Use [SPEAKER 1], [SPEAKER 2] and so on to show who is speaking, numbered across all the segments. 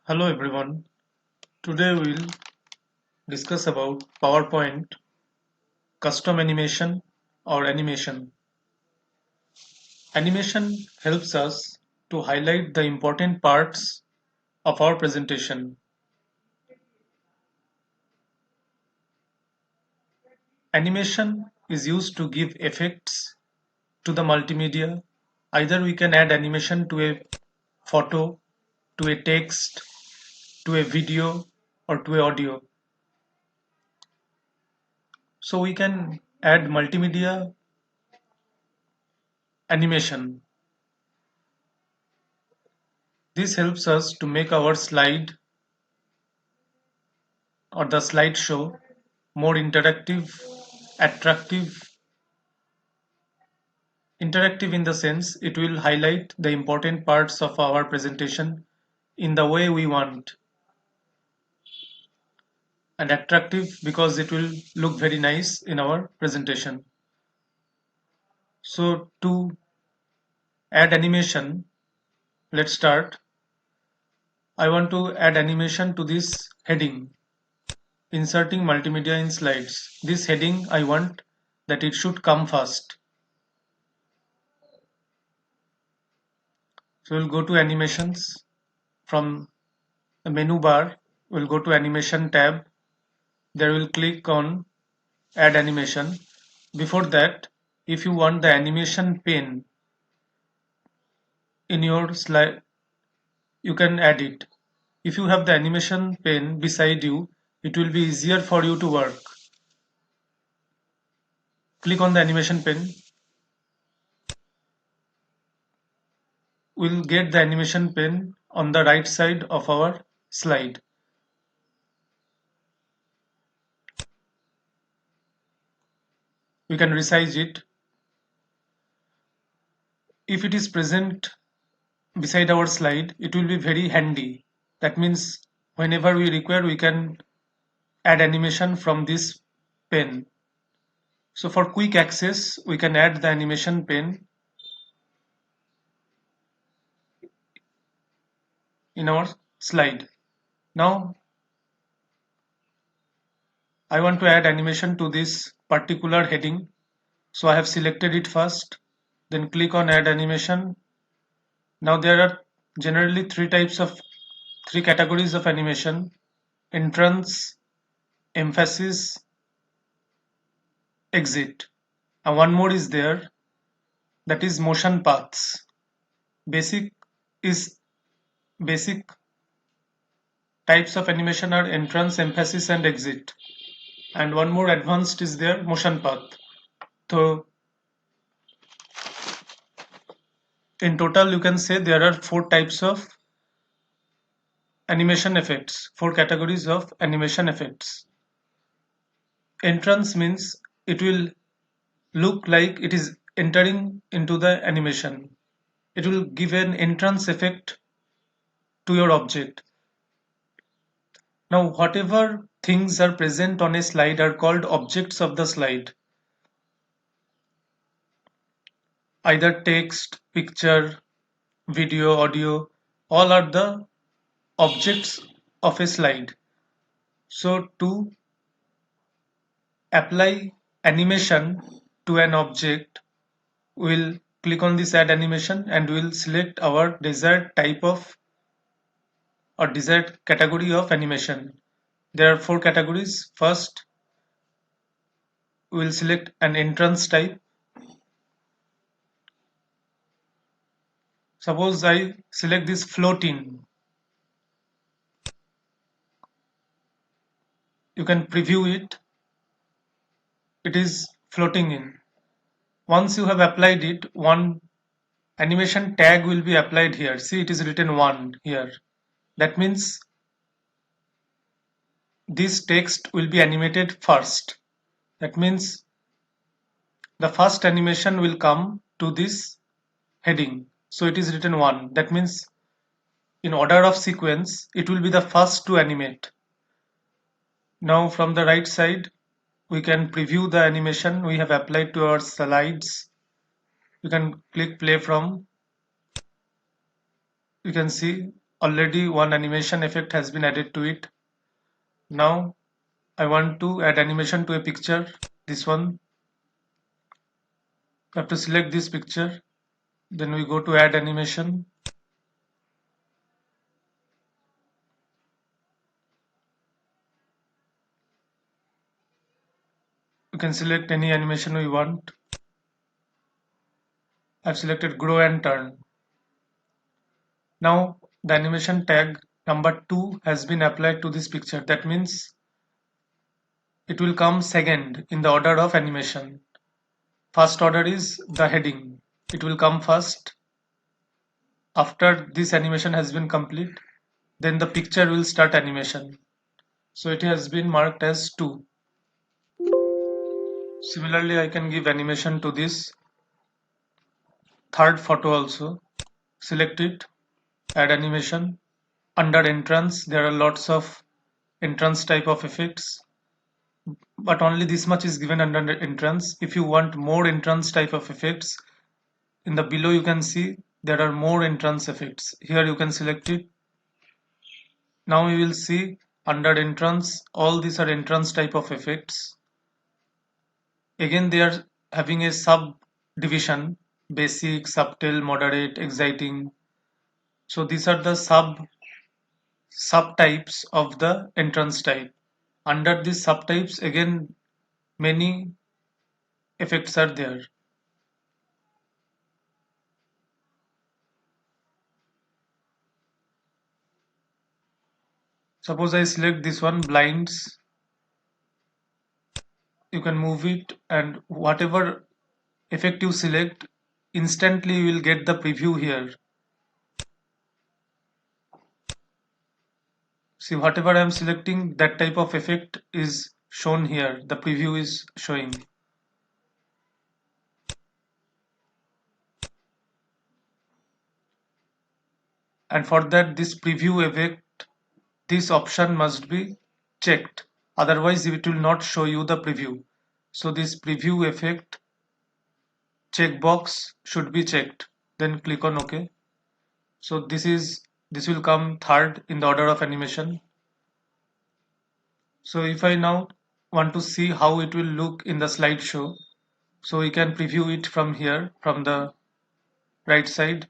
[SPEAKER 1] Hello everyone. Today we'll discuss about PowerPoint custom animation or animation. Animation helps us to highlight the important parts of our presentation. Animation is used to give effects to the multimedia. Either we can add animation to a photo, to a text, to a video or to a audio. So we can add multimedia animation. This helps us to make our slide or the slideshow more attractive. Interactive in the sense it will highlight the important parts of our presentation in the way we want, and attractive because it will look very nice in our presentation. So to add animation, let's start. I want to add animation to this heading, inserting multimedia in slides. This heading I want that it should come first. So we'll go to animations. From the menu bar, we'll go to animation tab. There we'll click on add animation. Before that, if you want the animation pane in your slide, you can add it. If you have the animation pane beside you, it will be easier for you to work. Click on the animation pane. We'll get the animation pane on the right side of our slide. We can resize it. If it is present beside our slide, it will be very handy. That means whenever we require, we can add animation from this pane. So for quick access, we can add the animation pane in our slide. Now I want to add animation to this particular heading. So I have selected it first, then click on add animation. Now there are generally three categories of animation: entrance, emphasis, exit. And one more is there, that is motion paths. Basic is basic types of animation are entrance, emphasis and exit. And one more advanced is there, motion path. So in total you can say there are four types of animation effects, four categories of animation effects. Entrance means it will look like it is entering into the animation. It will give an entrance effect to your object. Now whatever things are present on a slide are called objects of the slide. Either text, picture, video, audio, all are the objects of a slide. So to apply animation to an object, we'll click on this add animation and we'll select our desired type of or desired category of animation. There are four categories. First, we'll select an entrance type. Suppose I select this floating. You can preview it. It is floating in. Once you have applied it, one animation tag will be applied here. See, it is written 1 here. That means this text will be animated first. That means the first animation will come to this heading. So it is written 1. That means in order of sequence, it will be the first to animate. Now from the right side, we can preview the animation we have applied to our slides. You can click play from. You can see already one animation effect has been added to it. Now I want to add animation to a picture, this one. I have to select this picture, then we go to add animation. You can select any animation we want. I've selected grow and turn. Now the animation tag number 2 has been applied to this picture. That means it will come second in the order of animation. First order is the heading. It will come first. After this animation has been complete, then the picture will start animation. So it has been marked as 2. Similarly, I can give animation to this third photo also. Select it, add animation. Under entrance, there are lots of entrance type of effects, but only this much is given under entrance. If you want more entrance type of effects, in the below you can see there are more entrance effects. Here you can select it. Now we will see under entrance, all these are entrance type of effects. Again, they are having a subdivision: basic, subtle, moderate, exciting. So these are the subtypes of the entrance type. Under these subtypes, again, many effects are there. Suppose I select this one, blinds. You can move it, and whatever effect you select, instantly you will get the preview here. See, whatever I am selecting, that type of effect is shown here. The preview is showing. And for that, this preview effect, this option must be checked. Otherwise, it will not show you the preview. So this preview effect checkbox should be checked. Then click on OK. So this will come third in the order of animation. So if I now want to see how it will look in the slideshow, so we can preview it from here, from the right side.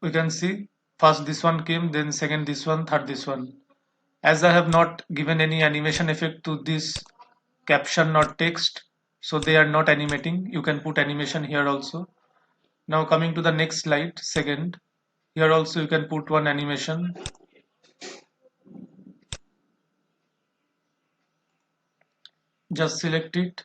[SPEAKER 1] We can see first this one came, then second this one, third this one. As I have not given any animation effect to this caption or text, so they are not animating. You can put animation here also. Now coming to the next slide, second, here also you can put one animation. Just select it.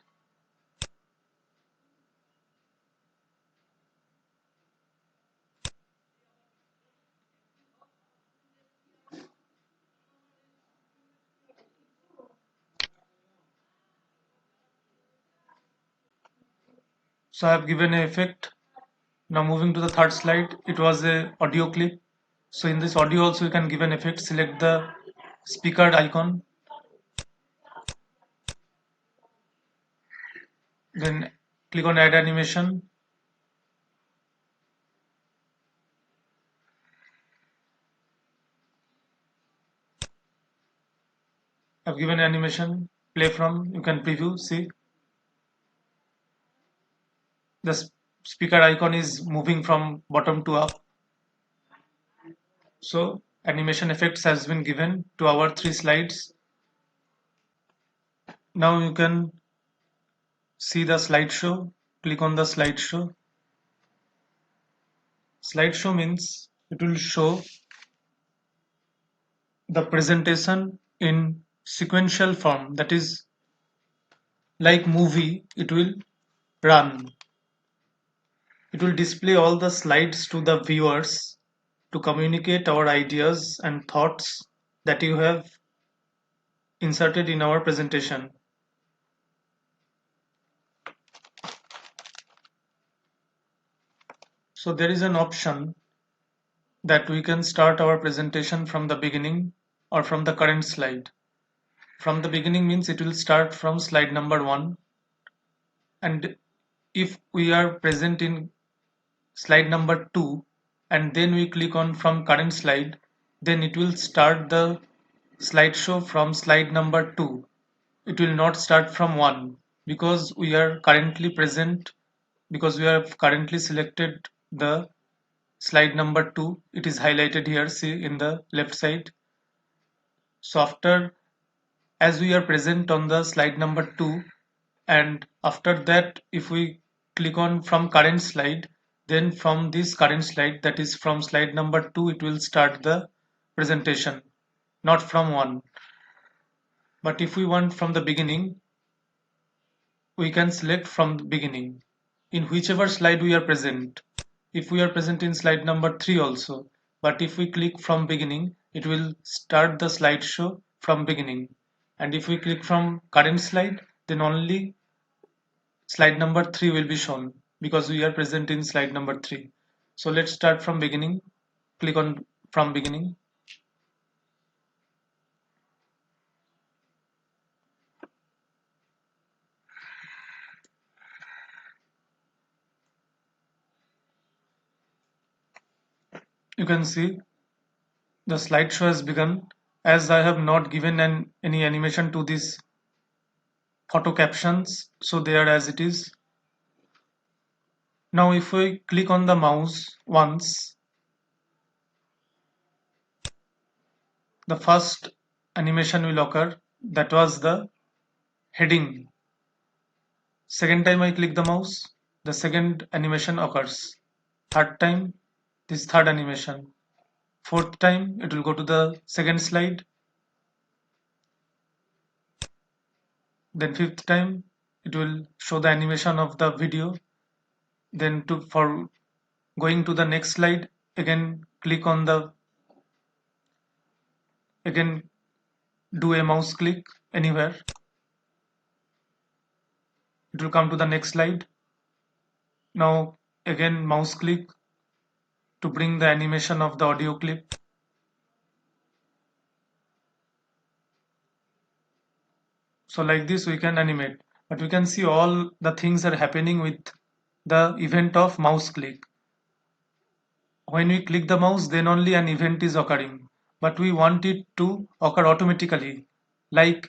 [SPEAKER 1] So I have given an effect. Now moving to the third slide, it was a audio clip. So in this audio also you can give an effect. Select the speaker icon, then click on add animation. I've given animation, play from, you can preview, see. The speaker icon is moving from bottom to up. So animation effects has been given to our 3 slides. Now you can see the slideshow. Click on the slideshow. Slideshow means it will show the presentation in sequential form, that is, like movie, it will run. It will display all the slides to the viewers to communicate our ideas and thoughts that you have inserted in our presentation. So there is an option that we can start our presentation from the beginning or from the current slide. From the beginning means it will start from slide number 1, and if we are present in slide number 2 and then we click on from current slide, then it will start the slideshow from slide number 2. It will not start from 1 because we are currently present, because we have currently selected the slide number 2. It is highlighted here, see, in the left side. So after, as we are present on the slide number 2, and after that if we click on from current slide, then from this current slide, that is from slide number 2, it will start the presentation, not from 1. But if we want from the beginning, we can select from the beginning in whichever slide we are present. If we are present in slide number 3 also, but if we click from beginning, it will start the slideshow from beginning. And if we click from current slide, then only slide number 3 will be shown because we are present in slide number 3. So let's start from beginning. Click on from beginning. You can see the slideshow has begun. As I have not given any animation to these photo captions, so they are as it is. Now if we click on the mouse once, the first animation will occur. That was the heading. Second time I click the mouse, the second animation occurs. Third time, this third animation. Fourth time, it will go to the second slide. Then fifth time, it will show the animation of the video. Then for going to the next slide, again click on the, again do a mouse click anywhere. It will come to the next slide. Now again mouse click to bring the animation of the audio clip. So like this we can animate, but we can see all the things are happening with the event of mouse click. When we click the mouse, then only an event is occurring, but we want it to occur automatically, like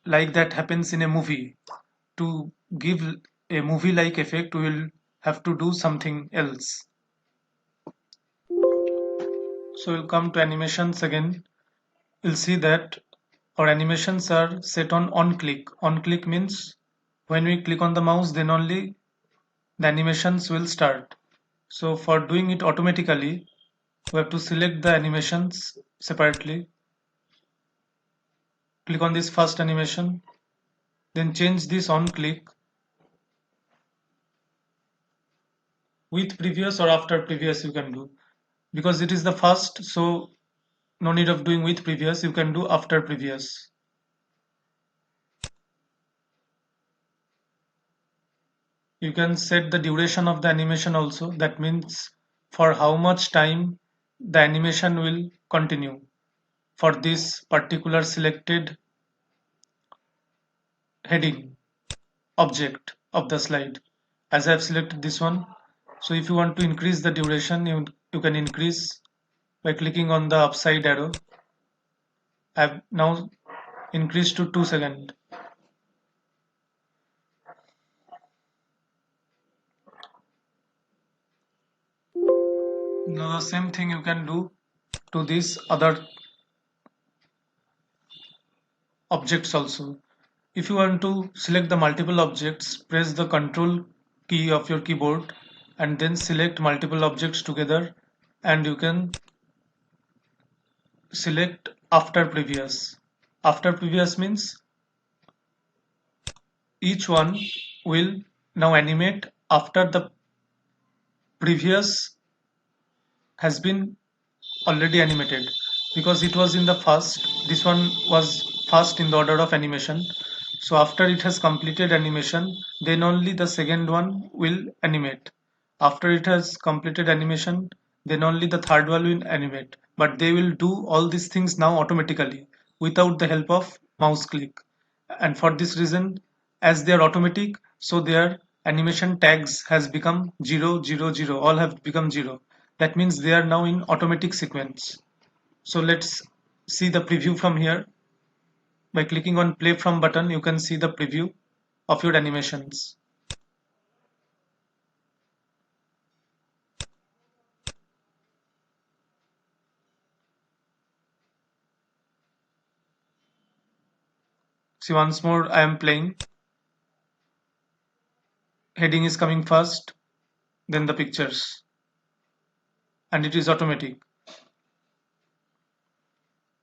[SPEAKER 1] like that happens in a movie. To give a movie like effect, we will have to do something else. So we'll come to animations again. You'll see that our animations are set on click. On click means when we click on the mouse, then only the animations will start. So for doing it automatically, we have to select the animations separately. Click on this first animation, then change this on click with previous or after previous you can do, because it is the first, so no need of doing with previous, you can do after previous. You can set the duration of the animation also, that means for how much time the animation will continue for this particular selected heading object of the slide. As I have selected this one, so if you want to increase the duration, you can increase by clicking on the upside arrow. I have now increased to 2 seconds. Now the same thing you can do to these other objects also. If you want to select the multiple objects, press the Control key of your keyboard and then select multiple objects together, and you can select after previous. After previous means each one will now animate after the previous has been already animated, because it was in the first, this one was first in the order of animation. So after it has completed animation, then only the second one will animate. After it has completed animation, then only the third one will animate, but they will do all these things now automatically without the help of mouse click. And for this reason, as they are automatic, so their animation tags has become 0 0 0, all have become 0. That means they are now in automatic sequence. So let's see the preview from here. By clicking on play from button, you can see the preview of your animations. See, once more I am playing. Heading is coming first, then the pictures, and it is automatic.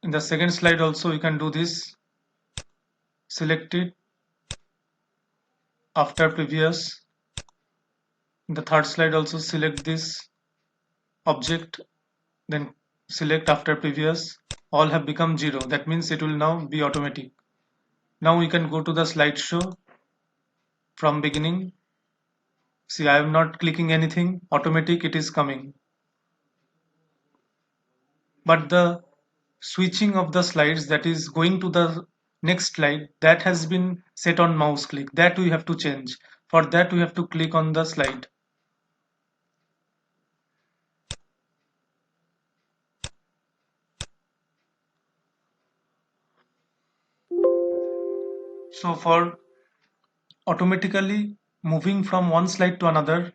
[SPEAKER 1] In the second slide also you can do this. Select it after previous. In the third slide also select this object, then select after previous. All have become 0. That means it will now be automatic. Now we can go to the slideshow from beginning. See, I am not clicking anything, automatic it is coming. But the switching of the slides, that is going to the next slide, that has been set on mouse click. That we have to change. For that we have to click on the slide. So for automatically moving from one slide to another,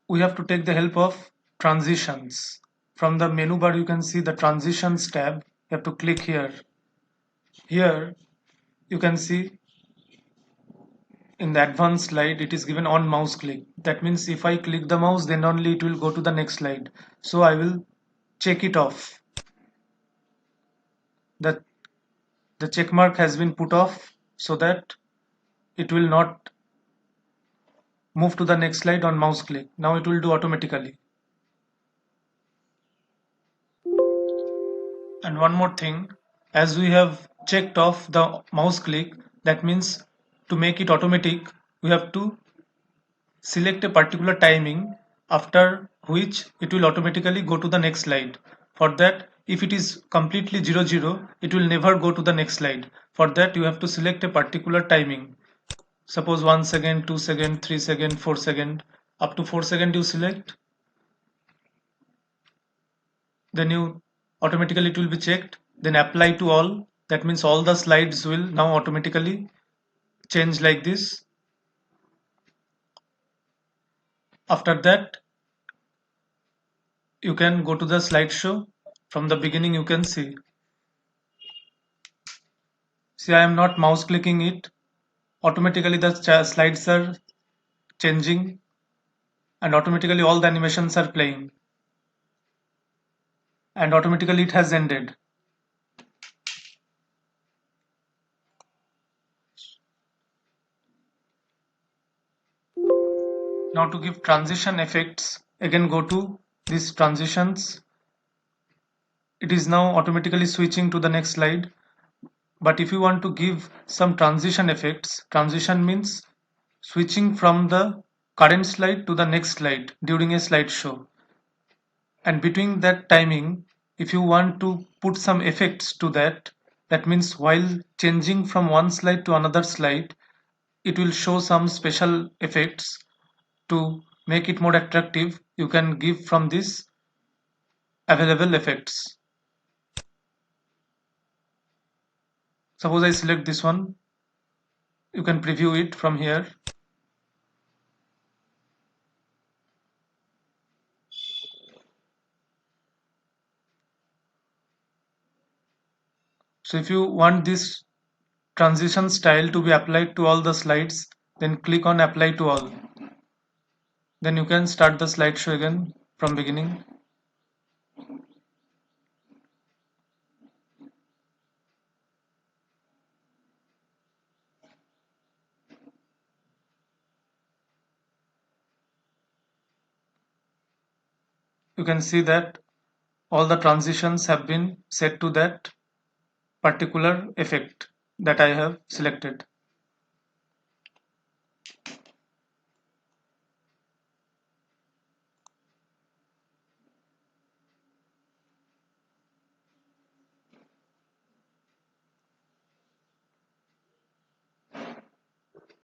[SPEAKER 1] we have to take the help of transitions. From the menu bar you can see the transitions tab. You have to click here. Here you can see in the advanced slide it is given on mouse click. That means if I click the mouse, then only it will go to the next slide. So I will check it off. The check mark has been put off so that it will not move to the next slide on mouse click. Now it will do automatically. And one more thing, as we have checked off the mouse click, that means to make it automatic, we have to select a particular timing after which it will automatically go to the next slide. For that, if it is completely 0 0, it will never go to the next slide. For that, you have to select a particular timing. Suppose 1 second, 2 second, 3 second, 4 second. Up to 4 second you select. Then you automatically it will be checked. Then apply to all. That means all the slides will now automatically change like this. After that, you can go to the slideshow. From the beginning you can see. See, I am not mouse clicking it. Automatically the slides are changing and automatically all the animations are playing. And automatically it has ended. Now to give transition effects, again go to these transitions. It is now automatically switching to the next slide. But if you want to give some transition effects, transition means switching from the current slide to the next slide during a slideshow. And between that timing, if you want to put some effects to that, that means while changing from one slide to another slide, it will show some special effects. To make it more attractive, you can give from this available effects. Suppose I select this one, you can preview it from here. So if you want this transition style to be applied to all the slides, then click on apply to all. Then you can start the slideshow again from beginning. You can see that all the transitions have been set to that particular effect that I have selected.